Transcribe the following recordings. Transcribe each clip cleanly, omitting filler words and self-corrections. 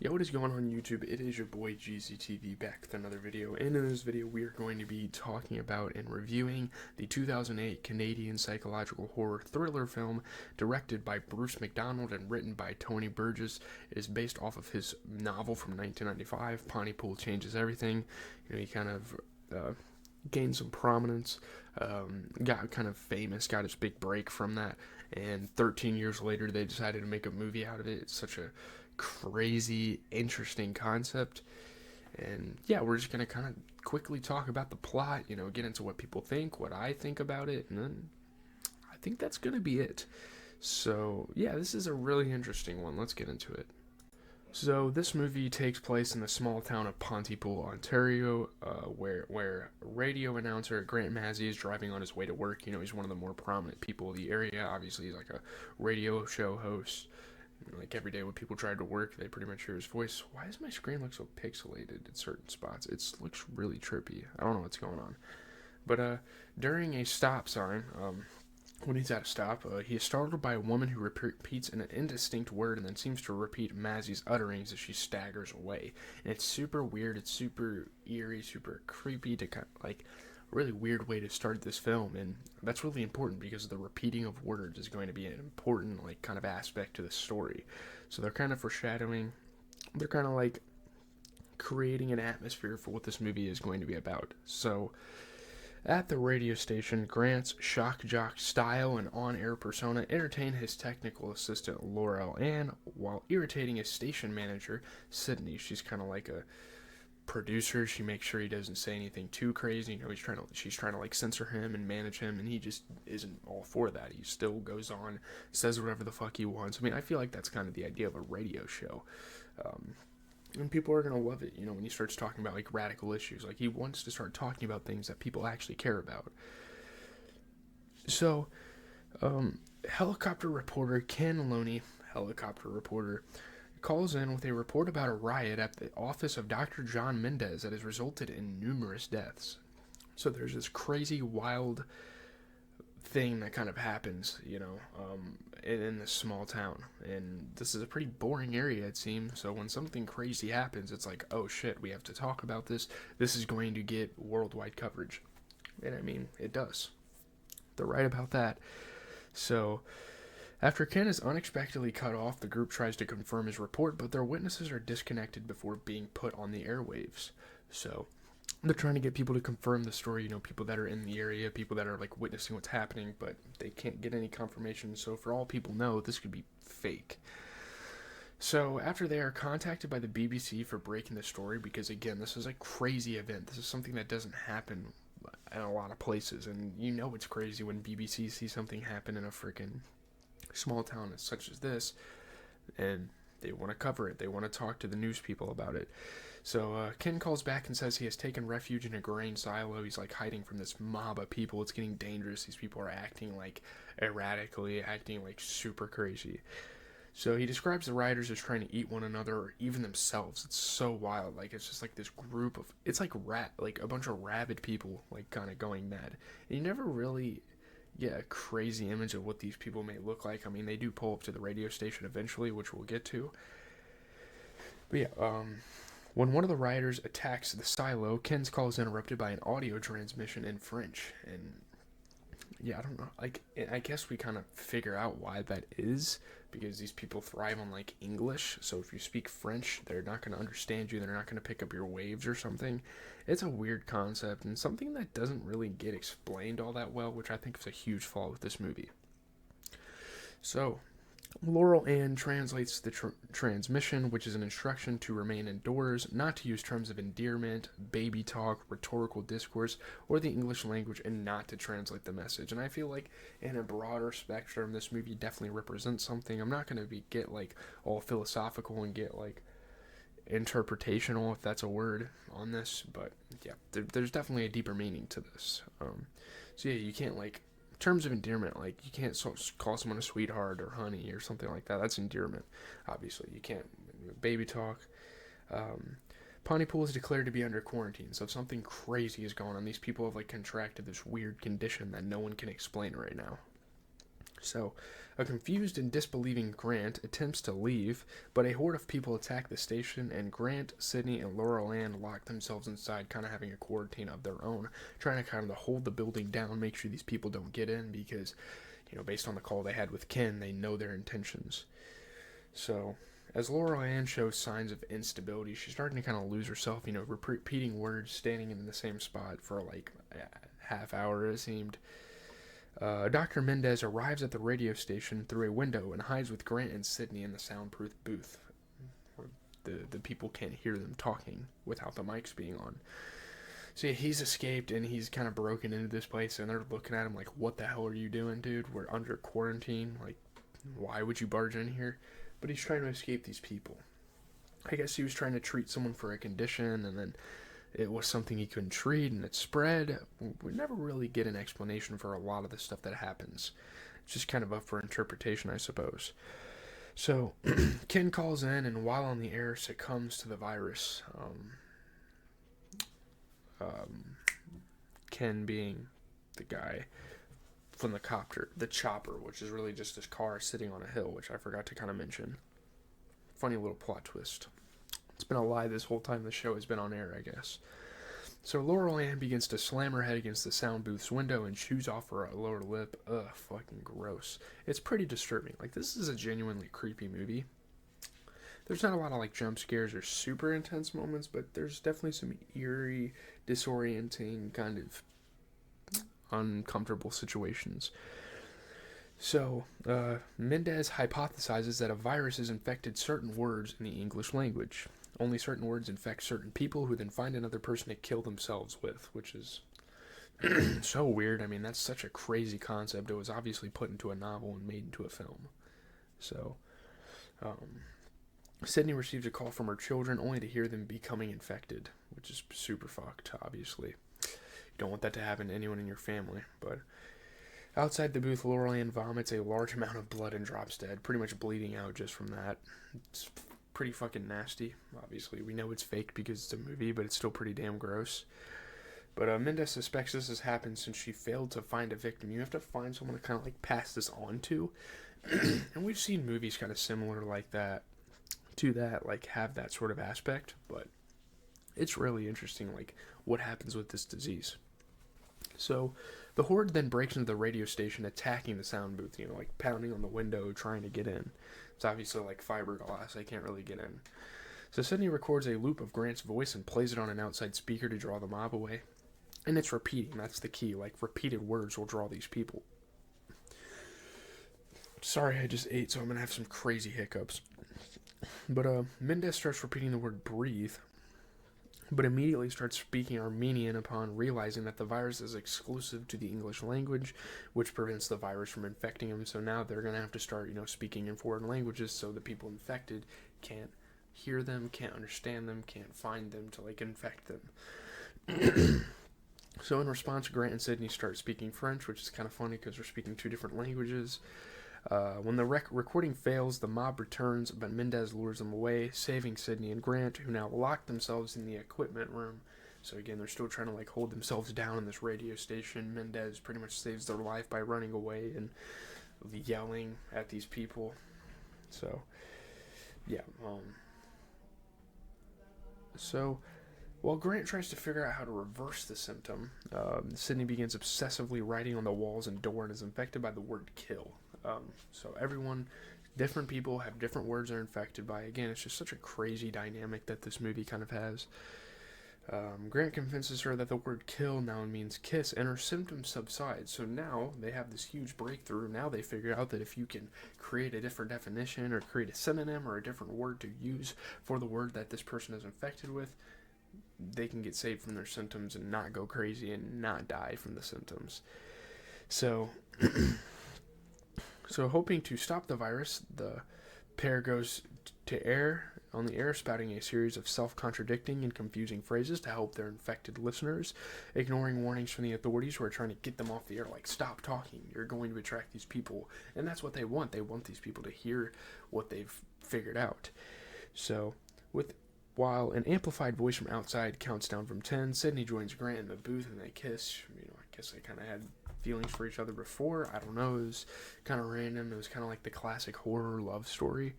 Yo, what is going on YouTube? It is your boy GZTV back with another video, and in this video we are going to be talking about and reviewing the 2008 Canadian psychological horror thriller film directed by Bruce McDonald and written by Tony Burgess. It is based off of his novel from 1995, Pontypool Changes Everything. He kind of gained some prominence, got kind of famous, got his big break from that, and 13 years later they decided to make a movie out of it. It's such a crazy, interesting concept. And yeah, we're just gonna kind of quickly talk about the plot, get into what people think, what I think about it, and then I think that's gonna be it. So yeah, this is a really interesting one. Let's get into it. So this movie takes place in the small town of Pontypool, Ontario, where radio announcer Grant Mazzy is driving on his way to work. He's one of the more prominent people of the area. Obviously, he's like a radio show host. Like every day when people tried to work, they pretty much hear his voice. Why does my screen look so pixelated in certain spots? It looks really trippy. I don't know what's going on. But during a stop sign, when he's at a stop, he is startled by a woman who repeats an indistinct word and then seems to repeat Mazzy's utterings as she staggers away. And it's super weird. It's super eerie, super creepy to kind of like really weird way to start this film, and that's really important because the repeating of words is going to be an important like kind of aspect to the story. So they're kind of foreshadowing, they're kind of like creating an atmosphere for what this movie is going to be about. So at the radio station, Grant's shock jock style and on-air persona entertain his technical assistant Laurel Ann while irritating his station manager Sydney. She's kind of like a producer. She makes sure he doesn't say anything too crazy. She's trying to like censor him and manage him, and he just isn't all for that. He still goes on, says whatever the fuck he wants. I mean, I feel like that's kind of the idea of a radio show. And people are gonna love it, when he starts talking about like radical issues. Like he wants to start talking about things that people actually care about. So, helicopter reporter Ken Loney, helicopter reporter, calls in with a report about a riot at the office of Dr. John Mendez that has resulted in numerous deaths. So there's this crazy, wild thing that kind of happens, in this small town. And this is a pretty boring area, it seems. So when something crazy happens, it's like, oh shit, we have to talk about this. This is going to get worldwide coverage. And I mean, it does. They're right about that. So after Ken is unexpectedly cut off, the group tries to confirm his report, but their witnesses are disconnected before being put on the airwaves. So they're trying to get people to confirm the story, people that are in the area, people that are like witnessing what's happening, but they can't get any confirmation. So for all people know, this could be fake. So after they are contacted by the BBC for breaking the story, because again, this is a crazy event. This is something that doesn't happen in a lot of places, and it's crazy when BBC sees something happen in a freaking small town such as this, and they want to cover it. They want to talk to the news people about it. So Ken calls back and says he has taken refuge in a grain silo. He's like hiding from this mob of people. It's getting dangerous. These people are acting like erratically, acting like super crazy. So he describes the rioters as trying to eat one another or even themselves. It's so wild. Like it's just like this group of, it's like like a bunch of rabid people like kind of going mad. And you never really get a crazy image of what these people may look like. I mean, they do pull up to the radio station eventually, which we'll get to. But yeah, when one of the rioters attacks the silo, Ken's call is interrupted by an audio transmission in French. And yeah, I don't know. Like, I guess we kind of figure out why that is, because these people thrive on like English. So if you speak French, they're not going to understand you. They're not going to pick up your waves or something. It's a weird concept and something that doesn't really get explained all that well, which I think is a huge flaw with this movie. So Laurel Ann translates the transmission, which is an instruction to remain indoors, not to use terms of endearment, baby talk, rhetorical discourse, or the English language, and not to translate the message. And I feel like in a broader spectrum, this movie definitely represents something. I'm not going to get like all philosophical and get like interpretational, if that's a word, on this, but yeah, there's definitely a deeper meaning to this. So yeah, you can't like terms of endearment, like you can't call someone a sweetheart or honey or something like that. That's endearment. Obviously, you can't baby talk. Pontypool is declared to be under quarantine, so if something crazy is going on, these people have like contracted this weird condition that no one can explain right now. So, a confused and disbelieving Grant attempts to leave, but a horde of people attack the station, and Grant, Sydney, and Laurel Ann lock themselves inside, kind of having a quarantine of their own, trying to kind of hold the building down, make sure these people don't get in, because, based on the call they had with Ken, they know their intentions. So, as Laurel Ann shows signs of instability, she's starting to kind of lose herself, repeating words, standing in the same spot for like a half hour, it seemed. Dr. Mendez arrives at the radio station through a window and hides with Grant and Sydney in the soundproof booth, where the people can't hear them talking without the mics being on. So yeah, he's escaped and he's kind of broken into this place, and they're looking at him like, "What the hell are you doing, dude? We're under quarantine. Like, why would you barge in here?" But he's trying to escape these people. I guess he was trying to treat someone for a condition, and then it was something he couldn't treat, and it spread. We never really get an explanation for a lot of the stuff that happens. It's just kind of up for interpretation, I suppose. So, Ken calls in, and while on the air, succumbs to the virus. Ken being the guy from the chopper, which is really just his car sitting on a hill, which I forgot to kind of mention. Funny little plot twist. It's been a lie this whole time the show has been on air, I guess. So Laurel Ann begins to slam her head against the sound booth's window and chews off her lower lip. Ugh, fucking gross. It's pretty disturbing. Like, this is a genuinely creepy movie. There's not a lot of, like, jump scares or super intense moments, but there's definitely some eerie, disorienting, kind of uncomfortable situations. So, Mendez hypothesizes that a virus has infected certain words in the English language. Only certain words infect certain people, who then find another person to kill themselves with, which is so weird. I mean, that's such a crazy concept. It was obviously put into a novel and made into a film. So, Sydney receives a call from her children only to hear them becoming infected, which is super fucked, obviously. You don't want that to happen to anyone in your family, but outside the booth, Laurel Ann vomits a large amount of blood and drops dead, pretty much bleeding out just from that. It's pretty fucking nasty. Obviously, we know it's fake because it's a movie, but it's still pretty damn gross. But Mendez suspects this has happened since she failed to find a victim. You have to find someone to kind of like pass this on to. And we've seen movies kind of similar like that, like have that sort of aspect, but it's really interesting, like, what happens with this disease. So, the horde then breaks into the radio station, attacking the sound booth, like pounding on the window, trying to get in. It's obviously like fiberglass, they can't really get in. So Sydney records a loop of Grant's voice and plays it on an outside speaker to draw the mob away. And it's repeating, that's the key, like repeated words will draw these people. Sorry, I just ate, so I'm gonna have some crazy hiccups. But Mendez starts repeating the word breathe, but immediately starts speaking Armenian upon realizing that the virus is exclusive to the English language, which prevents the virus from infecting him. So now they're going to have to start, speaking in foreign languages so the people infected can't hear them, can't understand them, can't find them to, like, infect them. So in response, Grant and Sydney start speaking French, which is kind of funny because they're speaking two different languages. When the recording fails, the mob returns, but Mendez lures them away, saving Sydney and Grant, who now lock themselves in the equipment room. So again, they're still trying to, like, hold themselves down in this radio station. Mendez pretty much saves their life by running away and yelling at these people. So, yeah. So, while Grant tries to figure out how to reverse the symptom, Sydney begins obsessively writing on the walls and door and is infected by the word kill. So everyone, different people have different words they're infected by. Again, it's just such a crazy dynamic that this movie kind of has. Grant convinces her that the word kill now means kiss, and her symptoms subside. So now they have this huge breakthrough. Now they figure out that if you can create a different definition or create a synonym or a different word to use for the word that this person is infected with, they can get saved from their symptoms and not go crazy and not die from the symptoms. So... So, hoping to stop the virus, the pair goes on the air, spouting a series of self-contradicting and confusing phrases to help their infected listeners, ignoring warnings from the authorities who are trying to get them off the air, like, stop talking, you're going to attract these people. And that's what they want. They want these people to hear what they've figured out. So, with While an amplified voice from outside counts down from 10, Sydney joins Grant in the booth and they kiss. I guess they kind of had feelings for each other before. I don't know. It was kind of random. It was kind of like the classic horror love story.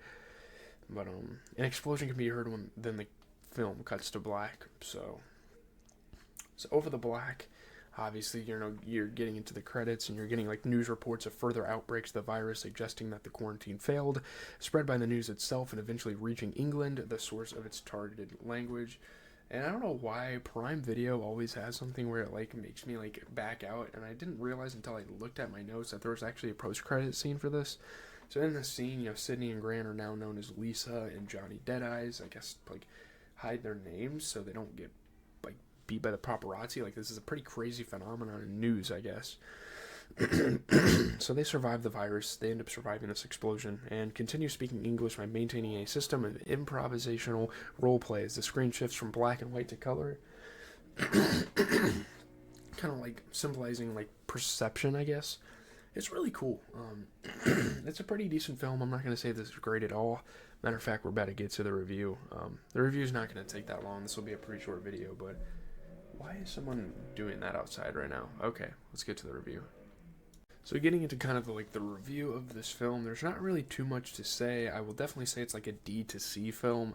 But an explosion can be heard when then the film cuts to black. So over the black, obviously, you're getting into the credits and you're getting like news reports of further outbreaks of the virus, suggesting that the quarantine failed, spread by the news itself, and eventually reaching England, the source of its targeted language. And I don't know why Prime Video always has something where it like makes me like back out, and I didn't realize until I looked at my notes that there was actually a post-credit scene for this. So in this scene, Sydney and Grant are now known as Lisa and Johnny Deadeyes. I guess like hide their names so they don't get like beat by the paparazzi. Like, this is a pretty crazy phenomenon in news, I guess. So they survive the virus. They end up surviving this explosion and continue speaking English by maintaining a system of improvisational role play as the screen shifts from black and white to color. Kind of like symbolizing like perception, I guess. It's really cool. It's a pretty decent film. I'm not going to say this is great at all. Matter of fact, we're about to get to the review. The review's not going to take that long. This will be a pretty short video, but why is someone doing that outside right now? Okay, let's get to the review. So getting into kind of the review of this film, there's not really too much to say. I will definitely say it's like a D to C film.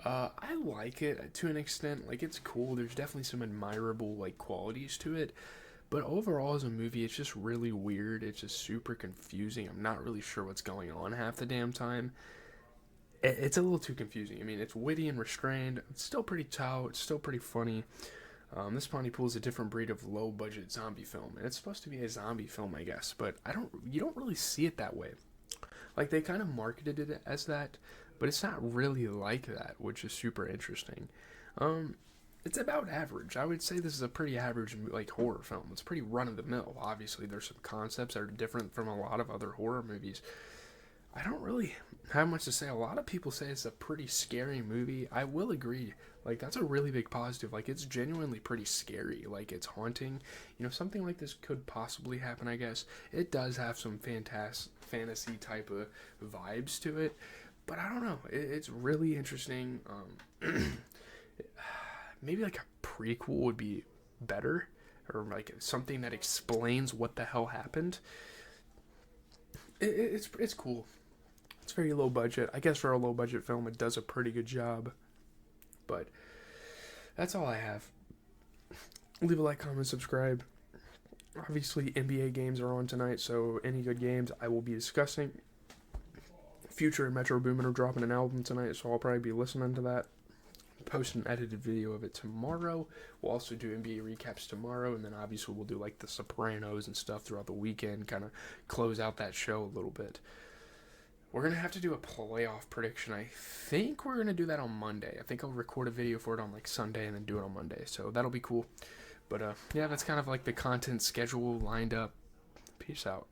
I like it to an extent. Like, it's cool. There's definitely some admirable like qualities to it. But overall, as a movie, it's just really weird. It's just super confusing. I'm not really sure what's going on half the damn time. It's a little too confusing. I mean, it's witty and restrained. It's still pretty taut. It's still pretty funny. This Pontypool is a different breed of low-budget zombie film, and it's supposed to be a zombie film, I guess. But you don't really see it that way. Like, they kind of marketed it as that, but it's not really like that, which is super interesting. It's about average. I would say this is a pretty average like horror film. It's pretty run-of-the-mill. Obviously, there's some concepts that are different from a lot of other horror movies. I don't really have much to say. A lot of people say it's a pretty scary movie. I will agree. Like, that's a really big positive. Like, it's genuinely pretty scary. Like, it's haunting. Something like this could possibly happen, I guess. It does have some fantasy type of vibes to it. But I don't know. It's really interesting. Maybe like a prequel would be better, or like something that explains what the hell happened. It's cool. It's very low budget. I guess for a low budget film, it does a pretty good job. But that's all I have. Leave a like, comment, subscribe. Obviously, NBA games are on tonight, so any good games I will be discussing. Future and Metro Boomin are dropping an album tonight, so I'll probably be listening to that. Post an edited video of it tomorrow. We'll also do NBA recaps tomorrow, and then obviously we'll do like The Sopranos and stuff throughout the weekend, kind of close out that show a little bit. We're going to have to do a playoff prediction. I think we're going to do that on Monday. I think I'll record a video for it on like Sunday and then do it on Monday, so that'll be cool. But yeah, that's kind of like the content schedule lined up. Peace out.